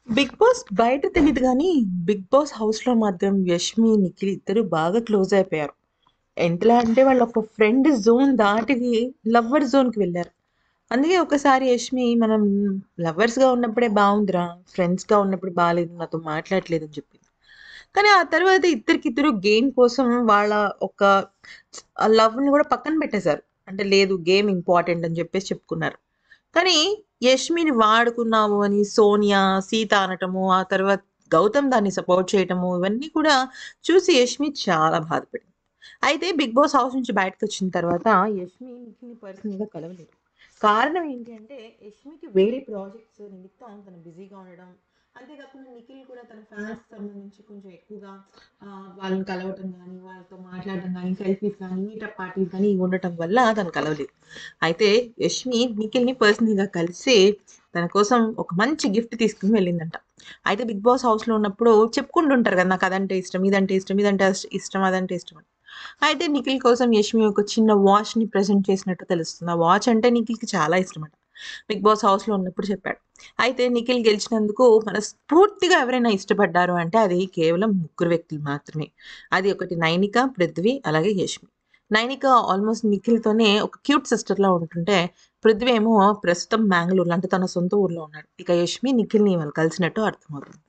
Big boss బయట తెలీదు గానీ, బిగ్ బాస్ హౌస్‌లో మాత్రం యష్మి, నిఖిల్ ఇద్దరు బాగా క్లోజ్ అయిపోయారు. ఎంతలా అంటే వాళ్ళొక ఫ్రెండ్ జోన్ దాటి లవ్వర్ జోన్‌కి వెళ్లారు. అందుకే ఒకసారి యష్మి మనం లవర్స్‌గా ఉన్నప్పుడే బావుందిరా, ఫ్రెండ్స్‌గా ఉన్నప్పుడు బాలేదు, నాతో మాట్లాడట్లేదు అని చెప్పింది. కానీ ఆ తర్వాత ఇద్దరికిద్దరు గేమ్ కోసం వాళ్ళ ఒక లవ్‌ని కూడా పక్కన పెట్టేశారు. అంటే లేదు గేమ్ ఇంపార్టెంట్ అని చెప్పేసి చెప్పుకున్నారు. కానీ యష్మిని వాడుకున్నావు అని సోనియా, సీత అనటము, ఆ తర్వాత గౌతమ్ దాన్ని సపోర్ట్ చేయటము, ఇవన్నీ కూడా చూసి యష్మి చాలా బాధపడింది. అయితే బిగ్ బాస్ హౌస్ నుంచి బయటకొచ్చిన తర్వాత యష్మి నిఖిల్‌ని పర్సనల్‌గా కలవలేదు. కారణం ఏంటి అంటే యష్మికి వేరే ప్రాజెక్ట్స్ నిమిత్తం తను బిజీగా ఉండడం. అంతేకాకుండా నిఖిల్ కూడా తన ఫ్యాన్స్‌కి సంబంధించి కొంచెం ఎక్కువగా వాళ్ళని కలవటం గానీ, వాళ్ళతో మాట్లాడడం గానీ, సెల్ఫీస్ గానీ, మీటప్ పార్టీస్ గానీ ఇవి ఉండటం వల్ల తను కలవలేదు. అయితే యష్మి నిఖిల్‌ని పర్సనల్‌గా కలిసి తన కోసం ఒక మంచి గిఫ్ట్ తీసుకొని వెళ్ళిందంట. అయితే బిగ్ బాస్ హౌస్‌లో ఉన్నప్పుడు చెప్పుకుంటుంటారు కదా! నాకు అదంటే ఇష్టం, ఇదంటే ఇష్టం, ఇదంటే ఇష్టం, అదంటే ఇష్టం అని. అయితే నిఖిల్ కోసం యష్మి ఒక చిన్న వాచ్‌ని ప్రెజెంట్ చేసినట్టు తెలుస్తుంది. ఆ వాచ్ అంటే నిఖిల్‌కి చాలా ఇష్టమట. బిగ్ బాస్ హౌస్‌లో ఉన్నప్పుడు చెప్పాడు. అయితే నిఖిల్ గెలిచినందుకు మనస్ఫూర్తిగా ఎవరైనా ఇష్టపడ్డారు అంటే అది కేవలం ముగ్గురు వ్యక్తులు మాత్రమే. అది ఒకటి నైనిక, పృథ్వీ అలాగే యష్మి. నైనిక ఆల్మోస్ట్ నిఖిల్‌తోనే ఒక క్యూట్ సిస్టర్‌లా ఉంటుంటే, పృథ్వీ ఏమో ప్రస్తుతం బెంగుళూరులో అంటే తన సొంత ఊర్లో ఉన్నాడు. ఇక యష్మి, నిఖిల్‌ని వాళ్ళు కలిసినట్టు అర్థమవుతుంది.